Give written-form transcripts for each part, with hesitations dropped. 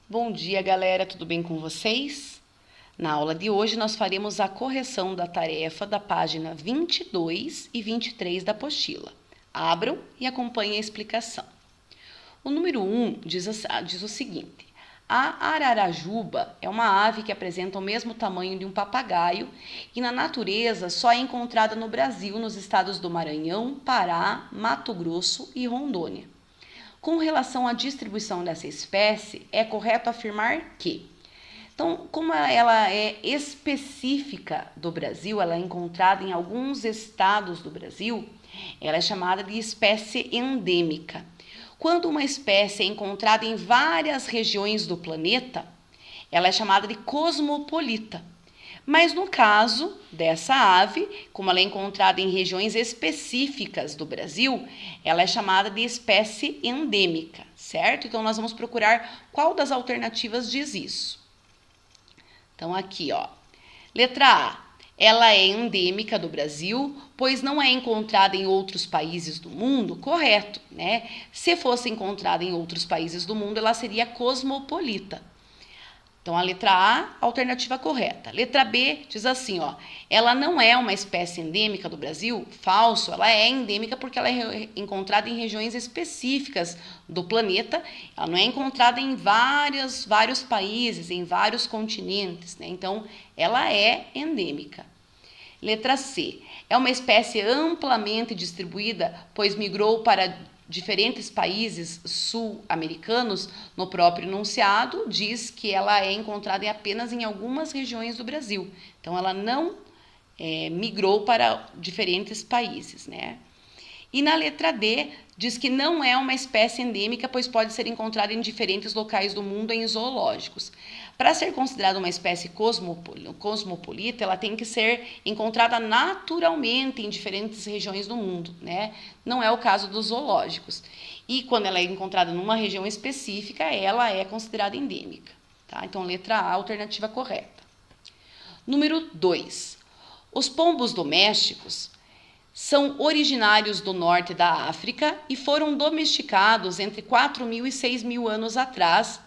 Bom dia, galera, tudo bem com vocês? Na aula de hoje, nós faremos a correção da tarefa da página 22 e 23 da apostila. Abram e acompanhem a explicação. O número 1 diz o seguinte: a ararajuba é uma ave que apresenta o mesmo tamanho de um papagaio e na natureza só é encontrada no Brasil, nos estados do Maranhão, Pará, Mato Grosso e Rondônia. Com relação à distribuição dessa espécie, é correto afirmar que, então, como ela é específica do Brasil, ela é encontrada em alguns estados do Brasil, ela é chamada de espécie endêmica. Quando uma espécie é encontrada em várias regiões do planeta, ela é chamada de cosmopolita. Mas no caso dessa ave, como ela é encontrada em regiões específicas do Brasil, ela é chamada de espécie endêmica, certo? Então nós vamos procurar qual das alternativas diz isso. Então aqui, ó. Letra A. Ela é endêmica do Brasil, pois não é encontrada em outros países do mundo, correto, né? Se fosse encontrada em outros países do mundo, ela seria cosmopolita. Então, a letra A, alternativa correta. Letra B diz assim, ó, ela não é uma espécie endêmica do Brasil? Falso, ela é endêmica porque ela é encontrada em regiões específicas do planeta, ela não é encontrada em vários países, em vários continentes, né? Então, ela é endêmica. Letra C, é uma espécie amplamente distribuída, pois migrou para diferentes países sul-americanos. No próprio enunciado diz que ela é encontrada apenas em algumas regiões do Brasil. Então, ela não migrou para diferentes países, né? E na letra D, diz que não é uma espécie endêmica, pois pode ser encontrada em diferentes locais do mundo em zoológicos. Para ser considerada uma espécie cosmopolita, ela tem que ser encontrada naturalmente em diferentes regiões do mundo, né? Não é o caso dos zoológicos. E quando ela é encontrada numa região específica, ela é considerada endêmica, tá? Então, letra A, alternativa correta. Número 2. Os pombos domésticos são originários do norte da África e foram domesticados entre 4.000 e 6.000 anos atrás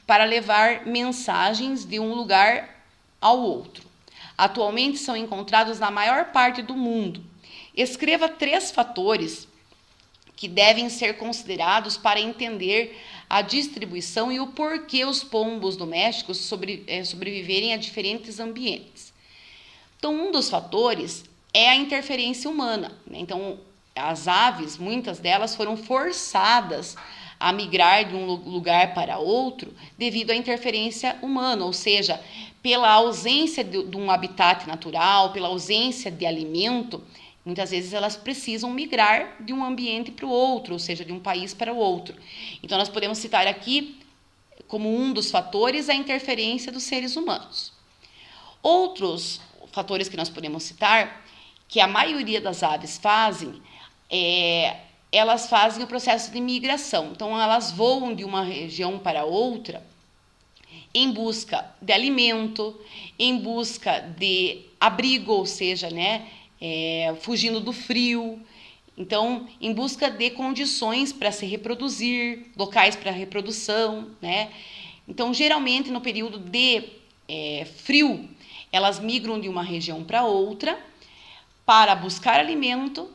para levar mensagens de um lugar ao outro. Atualmente são encontrados na maior parte do mundo. Escreva 3 fatores que devem ser considerados para entender a distribuição e o porquê os pombos domésticos sobreviverem a diferentes ambientes. Então, um dos fatores é a interferência humana, né? Então, as aves, muitas delas foram forçadas a migrar de um lugar para outro devido à interferência humana, ou seja, pela ausência de um habitat natural, pela ausência de alimento, muitas vezes elas precisam migrar de um ambiente para o outro, ou seja, de um país para o outro. Então, nós podemos citar aqui como um dos fatores a interferência dos seres humanos. Outros fatores que nós podemos citar que a maioria das aves fazem, elas fazem o processo de migração. Então, elas voam de uma região para outra em busca de alimento, em busca de abrigo, ou seja, né, fugindo do frio. Então, em busca de condições para se reproduzir, locais para reprodução, né? Então, geralmente, no período de frio, elas migram de uma região para outra, para buscar alimento,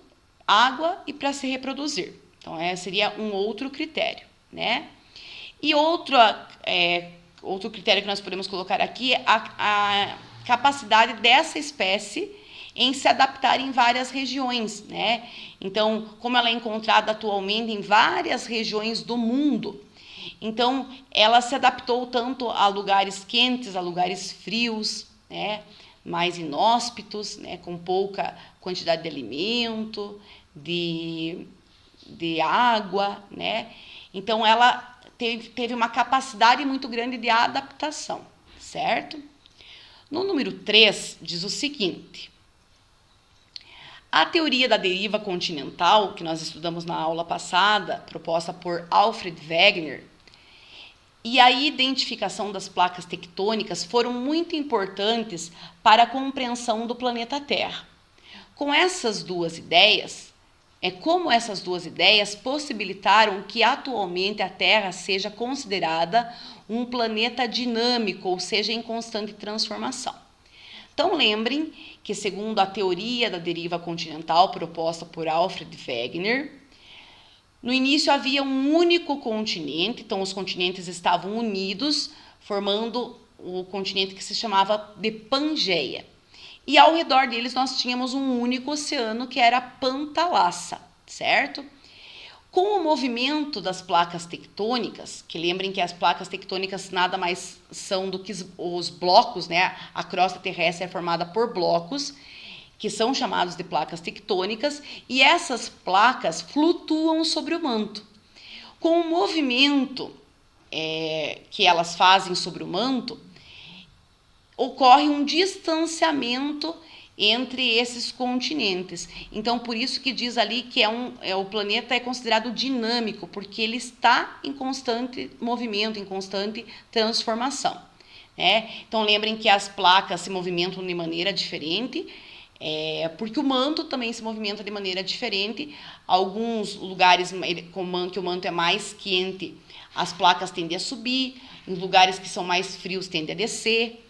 água e para se reproduzir. Então, seria um outro critério, né? E outro critério que nós podemos colocar aqui é a capacidade dessa espécie em se adaptar em várias regiões, né? Então, como ela é encontrada atualmente em várias regiões do mundo, então ela se adaptou tanto a lugares quentes, a lugares frios, né? Mais inóspitos, né, com pouca quantidade de alimento, de água, né? Então, ela teve uma capacidade muito grande de adaptação, certo? No número 3, diz o seguinte: a teoria da deriva continental, que nós estudamos na aula passada, proposta por Alfred Wegener, e a identificação das placas tectônicas foram muito importantes para a compreensão do planeta Terra. Com essas duas ideias, como essas duas ideias possibilitaram que atualmente a Terra seja considerada um planeta dinâmico, ou seja, em constante transformação. Então lembrem que, segundo a teoria da deriva continental proposta por Alfred Wegener, no início havia um único continente, então os continentes estavam unidos, formando o continente que se chamava de Pangeia. E ao redor deles nós tínhamos um único oceano, que era a Pantalassa, certo? Com o movimento das placas tectônicas, que lembrem que as placas tectônicas nada mais são do que os blocos, né? A crosta terrestre é formada por blocos, que são chamados de placas tectônicas, e essas placas flutuam sobre o manto. Com o movimento que elas fazem sobre o manto, ocorre um distanciamento entre esses continentes. Então, por isso que diz ali que o planeta é considerado dinâmico, porque ele está em constante movimento, em constante transformação. Então, lembrem que as placas se movimentam de maneira diferente, porque o manto também se movimenta de maneira diferente. Alguns lugares que o manto é mais quente, as placas tendem a subir, em lugares que são mais frios tendem a descer.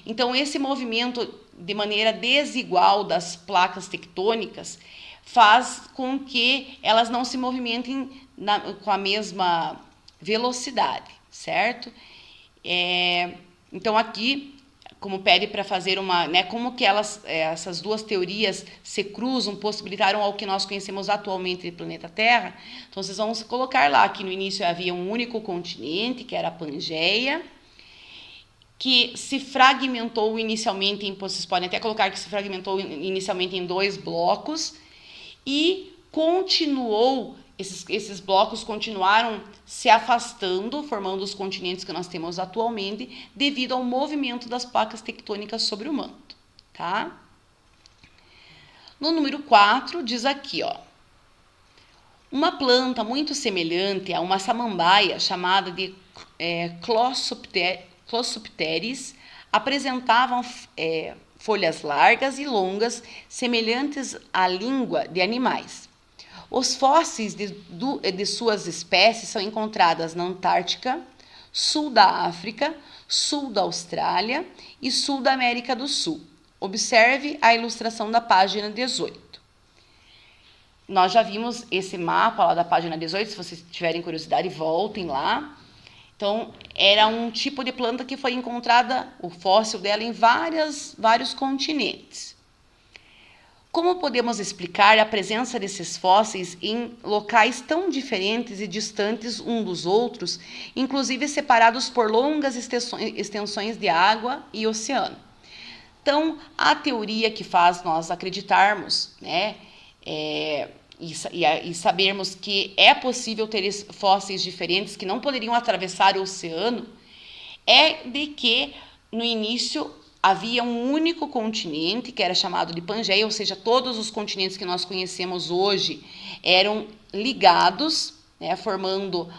Então, esse movimento de maneira desigual das placas tectônicas faz com que elas não se movimentem com a mesma velocidade, certo? Então, aqui, como pede para fazer como que essas duas teorias se cruzam, possibilitaram ao que nós conhecemos atualmente de planeta Terra. Então, vocês vão colocar lá que no início havia um único continente, que era a Pangeia, que se fragmentou inicialmente, vocês podem até colocar que se fragmentou inicialmente em 2 blocos, e esses blocos continuaram se afastando, formando os continentes que nós temos atualmente, devido ao movimento das placas tectônicas sobre o manto, tá? No número 4, diz aqui, uma planta muito semelhante a uma samambaia, chamada de Glossopteris, apresentavam folhas largas e longas, semelhantes à língua de animais. Os fósseis de suas espécies são encontradas na Antártica, sul da África, sul da Austrália e sul da América do Sul. Observe a ilustração da página 18. Nós já vimos esse mapa lá da página 18, se vocês tiverem curiosidade, voltem lá. Então, era um tipo de planta que foi encontrada, o fóssil dela, em vários continentes. Como podemos explicar a presença desses fósseis em locais tão diferentes e distantes uns dos outros, inclusive separados por longas extensões de água e oceano? Então, a teoria que faz nós acreditarmos, e sabermos que é possível ter fósseis diferentes que não poderiam atravessar o oceano, é de que no início havia um único continente, que era chamado de Pangeia, ou seja, todos os continentes que nós conhecemos hoje eram ligados, formando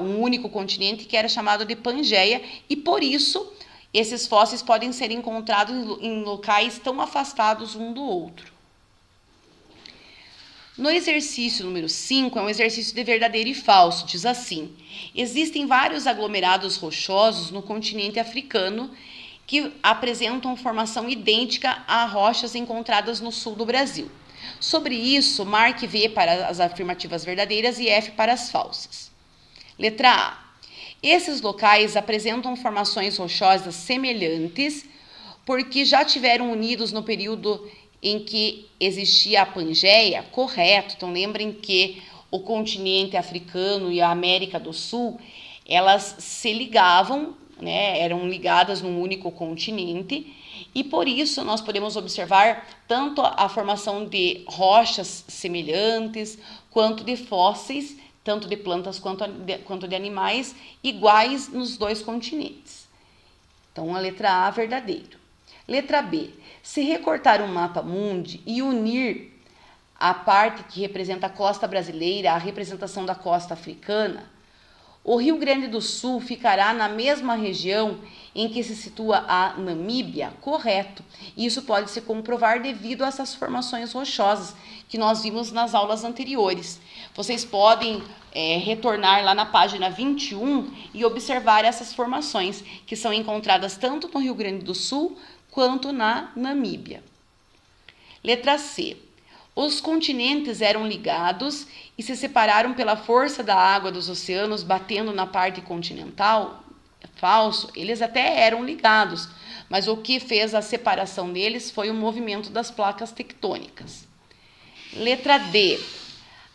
um único continente, que era chamado de Pangeia, e por isso esses fósseis podem ser encontrados em locais tão afastados um do outro. No exercício número 5, é um exercício de verdadeiro e falso, diz assim: existem vários aglomerados rochosos no continente africano que apresentam formação idêntica a rochas encontradas no sul do Brasil. Sobre isso, marque V para as afirmativas verdadeiras e F para as falsas. Letra A. Esses locais apresentam formações rochosas semelhantes porque já tiveram unidos no período em que existia a Pangeia, correto. Então, lembrem que o continente africano e a América do Sul, elas se ligavam, eram ligadas num único continente, e por isso nós podemos observar tanto a formação de rochas semelhantes, quanto de fósseis, tanto de plantas quanto de animais, iguais nos 2 continentes. Então, a letra A, verdadeiro. Letra B. Se recortar um mapa mundi e unir a parte que representa a costa brasileira à representação da costa africana, O Rio Grande do Sul ficará na mesma região em que se situa a Namíbia? Correto. Isso pode se comprovar devido a essas formações rochosas que nós vimos nas aulas anteriores. Vocês podem retornar lá na página 21 e observar essas formações que são encontradas tanto no Rio Grande do Sul quanto na Namíbia. Letra C. Os continentes eram ligados e se separaram pela força da água dos oceanos batendo na parte continental? É falso. Eles até eram ligados, mas o que fez a separação deles foi o movimento das placas tectônicas. Letra D.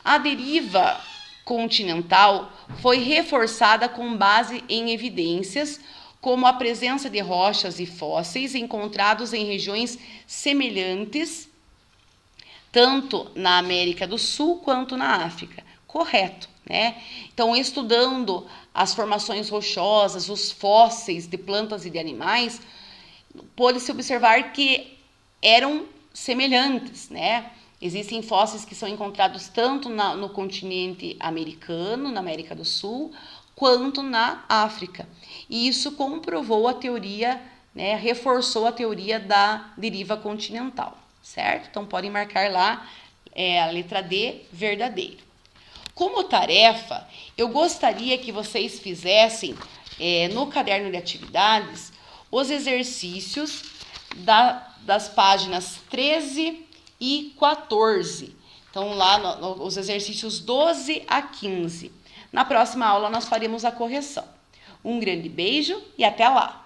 A deriva continental foi reforçada com base em evidências como a presença de rochas e fósseis encontrados em regiões semelhantes tanto na América do Sul quanto na África. Correto, né? Então, estudando as formações rochosas, os fósseis de plantas e de animais, pôde-se observar que eram semelhantes, né? Existem fósseis que são encontrados tanto no continente americano, na América do Sul, quanto na África. E isso comprovou a teoria, né, reforçou a teoria da deriva continental, certo? Então, podem marcar lá a letra D, verdadeiro. Como tarefa, eu gostaria que vocês fizessem no caderno de atividades os exercícios das páginas 13 e 14. Então, lá os exercícios 12 a 15. Na próxima aula, nós faremos a correção. Um grande beijo e até lá!